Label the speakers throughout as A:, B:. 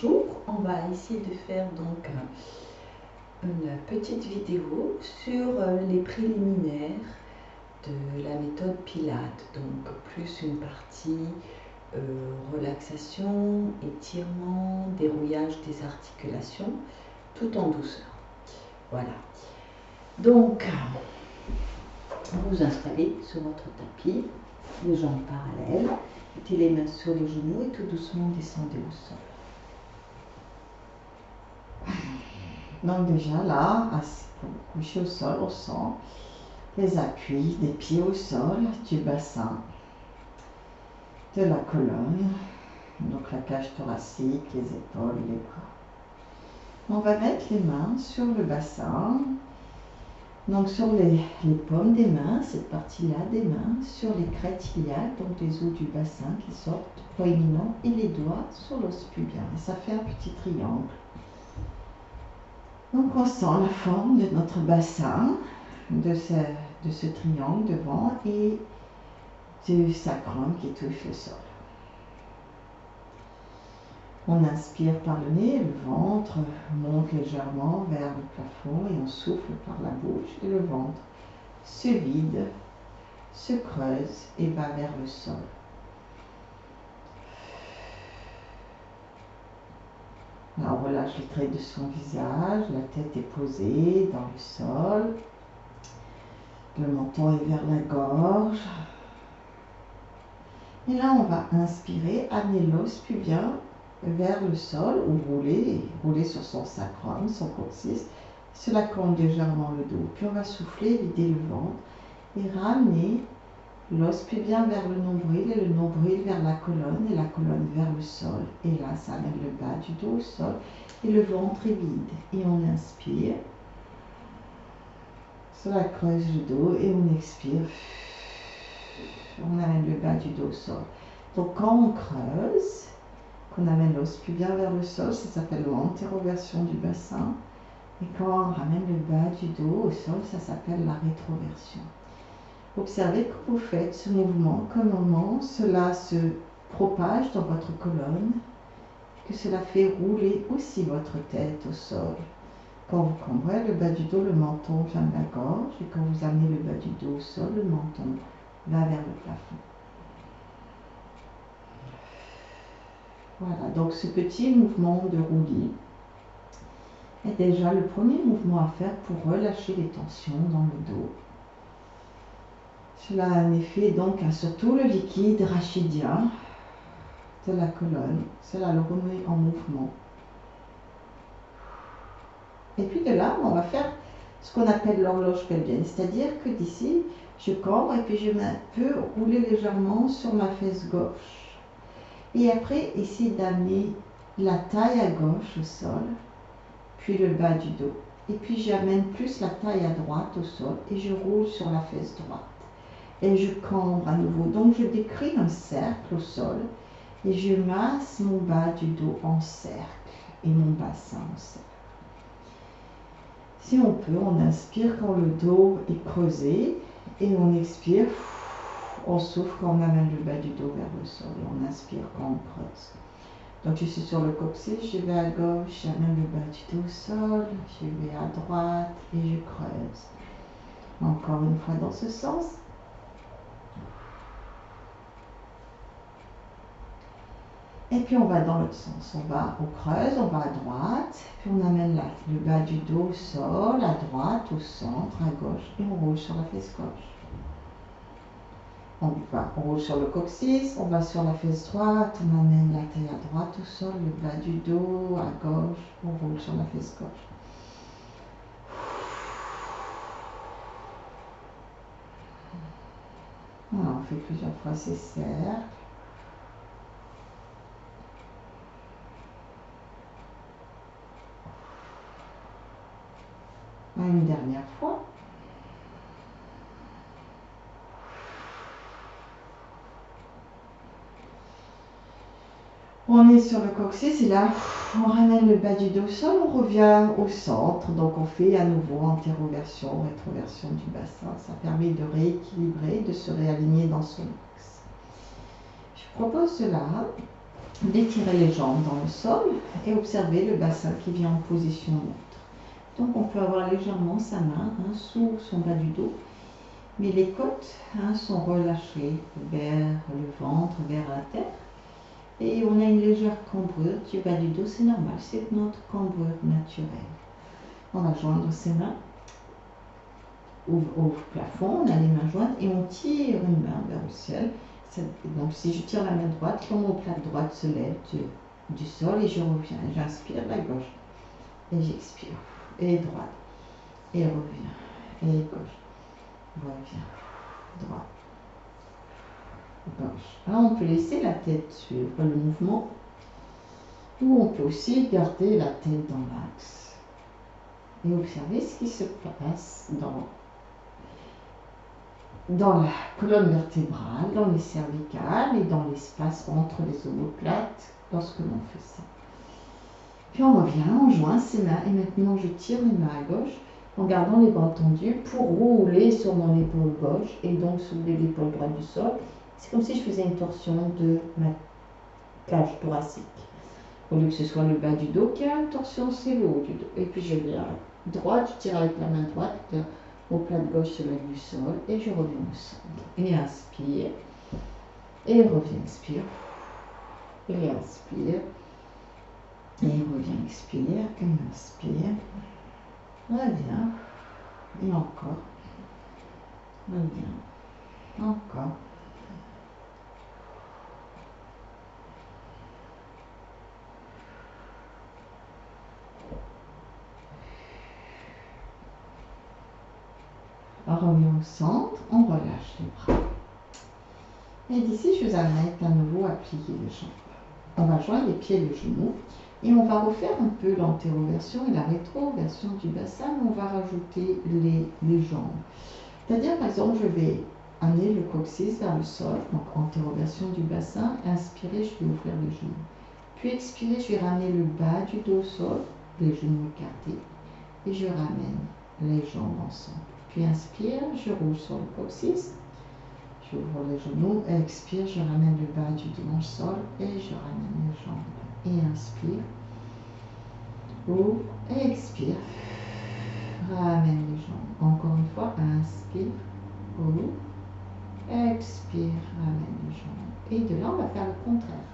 A: Bonjour, on va essayer de faire donc une petite vidéo sur les préliminaires de la méthode Pilates, donc plus une partie relaxation, étirement, dérouillage des articulations, tout en douceur. Voilà. Donc, vous vous installez sur votre tapis, les jambes parallèles, mettez les mains sur les genoux et tout doucement descendez au sol. Donc déjà là, assis, couché au sol, on sent les appuis des pieds au sol, du bassin, de la colonne, donc la cage thoracique, les épaules, les bras. On va mettre les mains sur le bassin, donc sur les paumes des mains, cette partie-là des mains, sur les crêtes iliaques, donc les os du bassin qui sortent proéminents, et les doigts sur l'os pubien. Et ça fait un petit triangle. Donc on sent la forme de notre bassin, de ce triangle devant et du sacrum qui touche le sol. On inspire par le nez, le ventre monte légèrement vers le plafond et on souffle par la bouche et le ventre se vide, se creuse et va vers le sol. Là, on relâche les traits de son visage, la tête est posée dans le sol, le menton est vers la gorge. Et là, on va inspirer, amener l'os pubien vers le sol ou rouler sur son sacrum, son coccyx. Cela compte légèrement le dos. Puis on va souffler, vider le ventre et ramener l'os pubien vers le nombril et le nombril vers la colonne et la colonne vers le sol. Et là, ça amène le bas du dos au sol et le ventre est vide. Et on inspire. Cela creuse le dos et on expire. On amène le bas du dos au sol. Donc quand on creuse, qu'on amène l'os pubien vers le sol, ça s'appelle l'antéroversion du bassin. Et quand on ramène le bas du dos au sol, ça s'appelle la rétroversion. Observez que vous faites ce mouvement, comment cela se propage dans votre colonne, que cela fait rouler aussi votre tête au sol. Quand vous cambrez le bas du dos, le menton vient de la gorge, et quand vous amenez le bas du dos au sol, le menton va vers le plafond. Voilà, donc ce petit mouvement de roulis est déjà le premier mouvement à faire pour relâcher les tensions dans le dos. Cela a un effet donc sur tout le liquide rachidien de la colonne. Cela le remet en mouvement. Et puis de là, on va faire ce qu'on appelle l'horloge pelvienne, c'est-à-dire que d'ici, je cambre et puis je peux rouler légèrement sur ma fesse gauche. Et après, essayer d'amener la taille à gauche au sol, puis le bas du dos. Et puis j'amène plus la taille à droite au sol et je roule sur la fesse droite. Et je cambre à nouveau. Donc je décris un cercle au sol et je masse mon bas du dos en cercle et mon bassin en cercle. Si on peut, on inspire quand le dos est creusé et on expire, on souffle quand on amène le bas du dos vers le sol et on inspire quand on creuse. Donc je suis sur le coccyx, je vais à gauche, j'amène le bas du dos au sol, je vais à droite et je creuse. Encore une fois dans ce sens. Et puis on va dans l'autre sens, on creuse, on va à droite, puis on amène le bas du dos au sol, à droite, au centre, à gauche, et on roule sur la fesse gauche. On roule sur le coccyx, on va sur la fesse droite, on amène la taille à droite au sol, le bas du dos, à gauche, on roule sur la fesse gauche. Voilà, on fait plusieurs fois ces cercles. Une dernière fois. On est sur le coccyx et là, on ramène le bas du dos au sol, on revient au centre. Donc on fait à nouveau antéroversion, rétroversion du bassin. Ça permet de rééquilibrer, de se réaligner dans son axe. Je propose cela. d'étirer les jambes dans le sol et observer le bassin qui vient en position neutre. Donc on peut avoir légèrement sa main sous son bas du dos, mais les côtes sont relâchées vers le ventre, vers la terre. Et on a une légère cambrure du bas du dos, c'est normal, c'est notre cambrure naturelle. On va joindre ses mains au plafond, on a les mains jointes et on tire une main vers le ciel. Donc si je tire la main droite, l'omoplate droite se lève du sol et je reviens. J'inspire la gauche et j'expire. Et droite. Et reviens. Et gauche. Reviens. Droite. Gauche. Là on peut laisser la tête suivre le mouvement. Ou on peut aussi garder la tête dans l'axe. Et observer ce qui se passe dans la colonne vertébrale, dans les cervicales et dans l'espace entre les omoplates lorsque l'on fait ça. Puis on revient, on joint ses mains et maintenant je tire les mains à gauche en gardant les bras tendus pour rouler sur mon épaule gauche et donc soulever l'épaule droite du sol. C'est comme si je faisais une torsion de ma cage thoracique. Au lieu que ce soit le bas du dos qui a une torsion, c'est le haut du dos. Et puis je viens droite, je tire avec la main droite, l'omoplate gauche se lève du sol et je reviens au centre. Et inspire. Et reviens, expire. Et inspire. Et reviens, expire. Et inspire. Reviens. Et encore. Reviens. Encore. On revient au centre, on relâche les bras. Et d'ici, je vous invite à nouveau à plier les jambes. On va joindre les pieds et les genoux. Et on va refaire un peu l'antéroversion et la rétroversion du bassin, mais on va rajouter les jambes. C'est-à-dire, par exemple, je vais amener le coccyx vers le sol, donc antéroversion du bassin. Inspirez, je vais ouvrir les genoux. Puis expirez, je vais ramener le bas du dos au sol, les genoux écartés, et je ramène les jambes ensemble. Puis inspire, je roule sur le coccyx, j'ouvre les genoux, expire, je ramène le bas du dos au sol et je ramène les jambes. Et inspire, ouvre et expire, ramène les jambes. Encore une fois, inspire, ouvre, expire, ramène les jambes. Et de là, on va faire le contraire.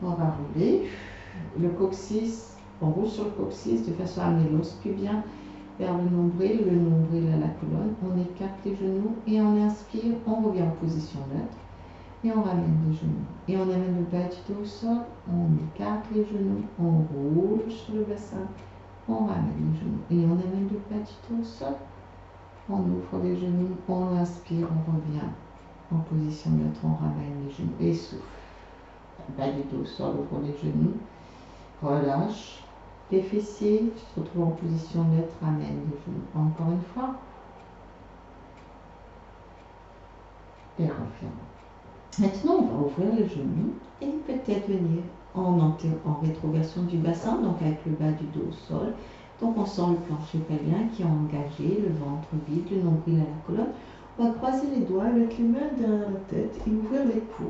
A: On va rouler le coccyx, on roule sur le coccyx de façon à amener l'os pubien vers le nombril à la colonne. On écarte les genoux et on inspire, on revient en position neutre. Et on ramène les genoux. Et on amène le bas du dos au sol, on écarte les genoux, on roule sur le bassin, on ramène les genoux. Et on amène le bas du dos au sol, on ouvre les genoux, on inspire, on revient en position neutre, on ramène les genoux et souffle. Bas du dos au sol, ouvre les genoux, relâche les fessiers, se retrouve en position neutre, ramène les genoux. Encore une fois. Et referme. Maintenant, on va ouvrir les genoux et peut-être venir en rétroversion du bassin, donc avec le bas du dos au sol. Donc on sent le plancher pelvien qui est engagé, le ventre vide, le nombril à la colonne. On va croiser les doigts avec les mains derrière la tête et ouvrir les coudes.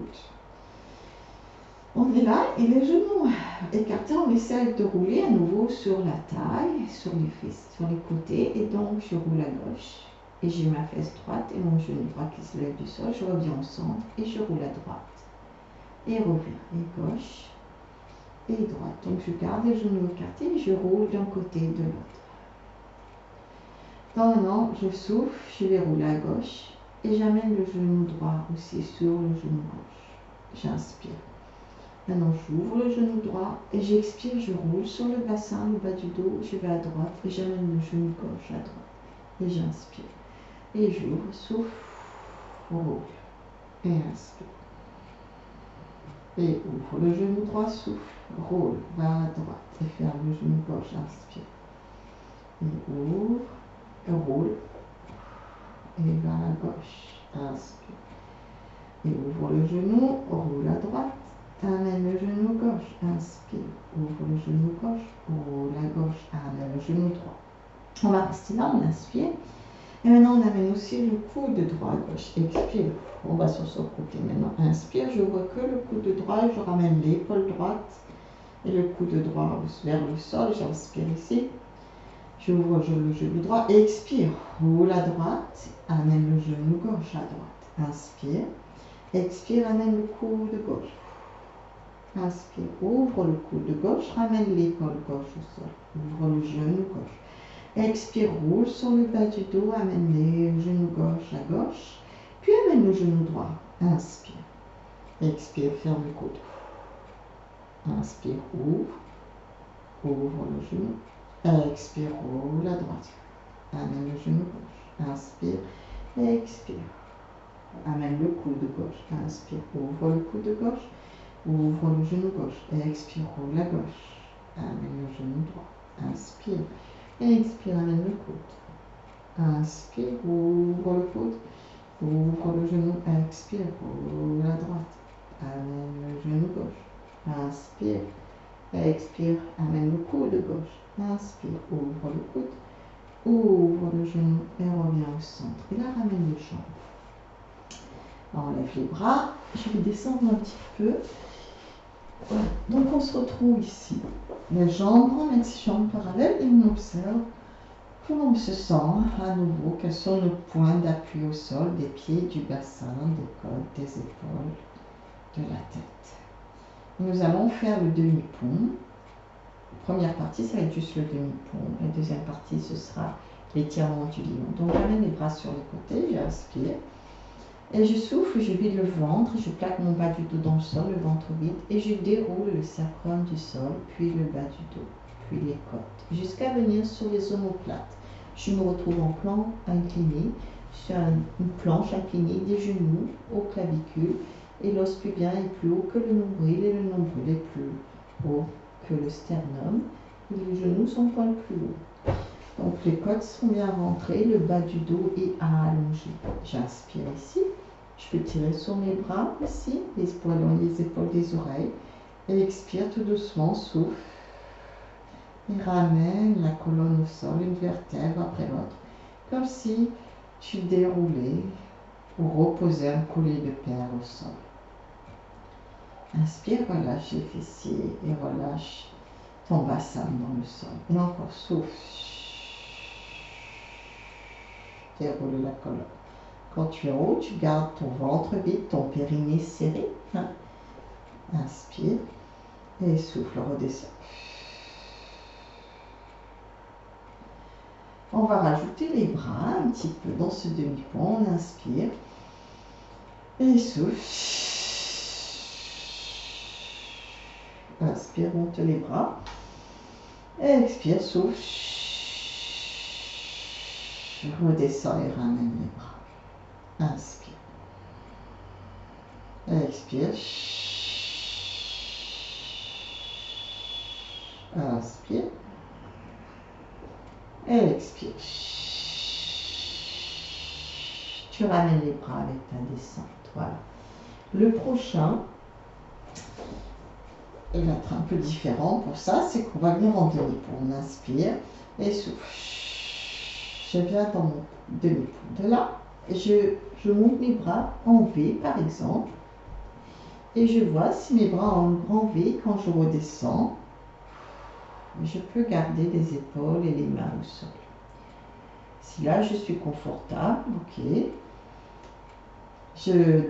A: On est là et les genoux écartés, on essaie de rouler à nouveau sur la taille, sur les fesses, sur les côtés. Et donc je roule à gauche. Et j'ai ma fesse droite et mon genou droit qui se lève du sol. Je reviens au centre et je roule à droite. Et reviens. Et gauche et droite. Donc je garde les genoux écartés et je roule d'un côté et de l'autre. Maintenant, je souffle, je vais rouler à gauche. Et j'amène le genou droit aussi sur le genou gauche. J'inspire. Maintenant, j'ouvre le genou droit et j'expire, je roule sur le bassin, le bas du dos. Je vais à droite et j'amène le genou gauche à droite. Et j'inspire. Et j'ouvre, souffle, roule, et inspire. Et ouvre le genou droit, souffle, roule, va à droite, et ferme le genou gauche, inspire. Et ouvre, et roule, et va à gauche, inspire. Et ouvre le genou, roule à droite, amène le genou gauche, inspire. Ouvre le genou gauche, roule à gauche, amène le genou droit. On va rester là, on inspire. Et maintenant, on amène aussi le coude droit à gauche. Expire. On va sur ce côté maintenant. Inspire, je vois que le coude droit. Je ramène l'épaule droite et le coude droit vers le sol. J'inspire ici. J'ouvre le genou droit. Expire. Roule à droite. Amène le genou gauche à droite. Inspire. Expire, amène le coude gauche. Inspire, ouvre le coude gauche. Ramène l'épaule gauche au sol. Ouvre le genou gauche. Expire, roule sur le bas du dos, amène les genoux gauche à gauche, puis amène le genou droit. Inspire. Expire, ferme le coude. Inspire, ouvre le genou. Expire, roule à droite. Amène le genou gauche. Inspire, expire. Amène le coude gauche. Inspire, ouvre le coude gauche. Ouvre le genou gauche. Expire, roule à gauche. Amène le genou droit. Inspire. Expire, amène le coude. Inspire, ouvre le coude. Ouvre le genou. Expire, roule à droite. Amène le genou gauche. Inspire. Expire, amène le coude gauche. Inspire, ouvre le coude. Ouvre le genou et reviens au centre. Et là, ramène les jambes. Enlève les bras. Je vais descendre un petit peu. Voilà. Donc, on se retrouve ici. Les jambes, on met les jambes parallèles et on observe comment on se sent à nouveau, quels sont nos points d'appui au sol, des pieds, du bassin, des côtes, des épaules, de la tête. Nous allons faire le demi-pont. Première partie, ça va être juste le demi-pont. La deuxième partie, ce sera l'étirement du lion. Donc, j'amène les bras sur les côtés, j'inspire. Et je souffle, je vide le ventre, je plaque mon bas du dos dans le sol, le ventre vide, et je déroule le sacrum du sol, puis le bas du dos, puis les côtes, jusqu'à venir sur les omoplates. Je me retrouve en plan incliné, sur une planche inclinée des genoux aux clavicules, et l'os pubien est plus haut que le nombril, et le nombril est plus haut que le sternum, et les genoux sont points plus haut. Donc les côtes sont bien rentrées, le bas du dos est allongé. J'inspire ici. Je peux tirer sur mes bras ici, les poils, les épaules des oreilles. Et expire tout doucement, souffle. Et ramène la colonne au sol, une vertèbre après l'autre. Comme si tu déroulais ou reposais un collier de perles au sol. Inspire, relâche les fessiers et relâche ton bassin dans le sol. Et encore, souffle. Déroule la colonne. Quand tu es en haut, tu gardes ton ventre vide, ton périnée serré. Hein? Inspire et souffle, redescend. On va rajouter les bras un petit peu dans ce demi-pont. On inspire et souffle. Inspire, monte les bras. Expire, souffle. Redescends et ramène les bras. Inspire. Expire. Inspire. Expire. Tu ramènes les bras avec ta descente. Voilà. Le prochain, il va être un peu différent pour ça, c'est qu'on va venir en demi-pont. On inspire et souffle. Je viens dans mon demi-pont. De là, je monte mes bras en V par exemple. Et je vois si mes bras ont un grand V quand je redescends. Je peux garder les épaules et les mains au sol. Si là je suis confortable, ok.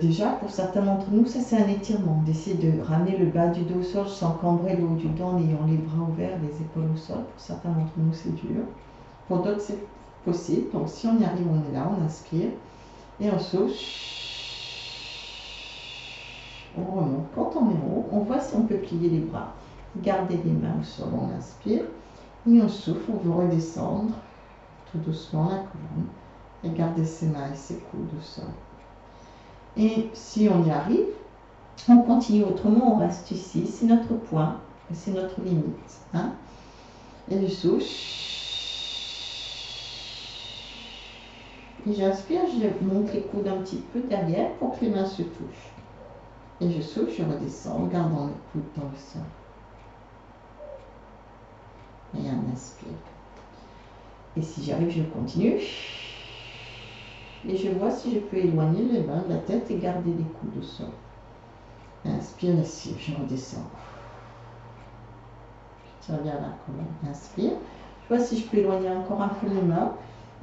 A: Déjà, pour certains d'entre nous, ça c'est un étirement, d'essayer de ramener le bas du dos au sol sans cambrer le haut du dos en ayant les bras ouverts, les épaules au sol. Pour certains d'entre nous, c'est dur. Pour d'autres, c'est possible. Donc si on y arrive, on est là, on inspire et on souffle. On remonte. Quand on est en haut, on voit si on peut plier les bras. Garder les mains au sol, on inspire et on souffle. On veut redescendre tout doucement la colonne et garder ses mains et ses coudes au sol. Et si on y arrive, on continue. Autrement, on reste ici. C'est notre point, c'est notre limite. Hein? Et je souffle. Et j'inspire, je monte les coudes un petit peu derrière pour que les mains se touchent. Et je souffle, je redescends en gardant les coudes dans le sol. Et on inspire. Et si j'arrive, je continue. Et je vois si je peux éloigner les mains de la tête et garder les coudes au sol. Inspire ici, je redescends. Je tire bien la colonne. Inspire. Je vois si je peux éloigner encore un peu les mains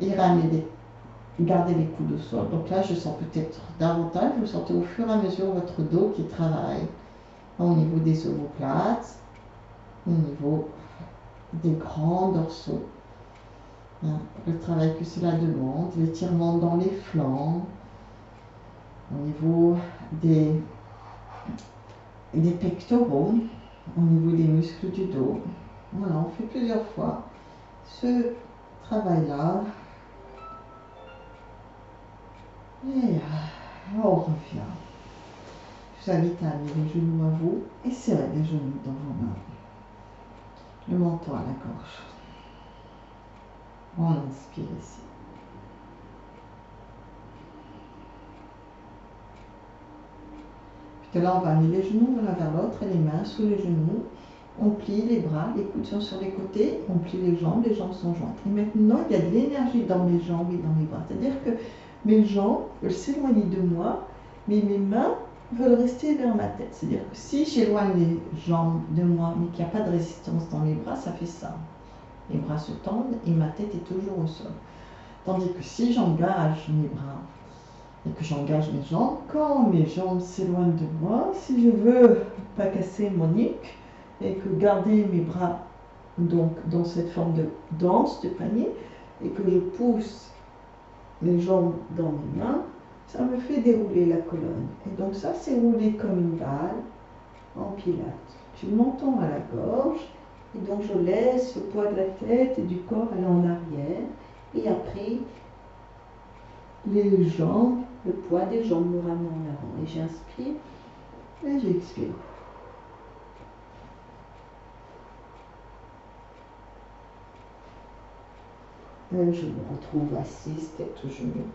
A: et ramener garder les coudes au sol. Donc là, je sens peut-être davantage, vous sentez au fur et à mesure votre dos qui travaille au niveau des omoplates, au niveau des grands dorsaux. Le travail que cela demande, l'étirement dans les flancs, au niveau des pectoraux, au niveau des muscles du dos. Voilà, on fait plusieurs fois ce travail-là. Et on revient. Je vous invite à amener les genoux à vous et serrer les genoux dans vos mains. Le menton à la gorge. On inspire ici. Puis de là, on va amener les genoux l'un vers l'autre et les mains sous les genoux. On plie les bras, les coudes sont sur les côtés, on plie les jambes sont jointes. Et maintenant, il y a de l'énergie dans mes jambes et dans mes bras. C'est-à-dire que mes jambes veulent s'éloigner de moi, mais mes mains veulent rester vers ma tête. C'est-à-dire que si j'éloigne les jambes de moi, mais qu'il n'y a pas de résistance dans les bras, ça fait ça. Les bras se tendent et ma tête est toujours au sol. Tandis que si j'engage mes bras et que j'engage mes jambes, quand mes jambes s'éloignent de moi, si je veux pas casser mon nuque et que garder mes bras donc dans cette forme de danse, de panier, et que je pousse les jambes dans mes mains, ça me fait dérouler la colonne. Et donc ça, c'est rouler comme une balle en pilates. J'ai le menton à la gorge, et donc je laisse le poids de la tête et du corps aller en arrière, et après, les jambes, le poids des jambes me ramène en avant. Et j'inspire, et j'expire. Je me retrouve assise, tête aux genoux.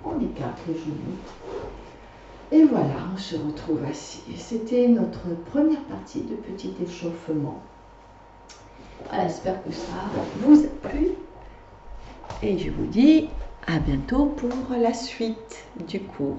A: On écarte les genoux. Et voilà, on se retrouve assis. C'était notre première partie de petit échauffement. Voilà, j'espère que ça vous a plu. Et je vous dis à bientôt pour la suite du cours.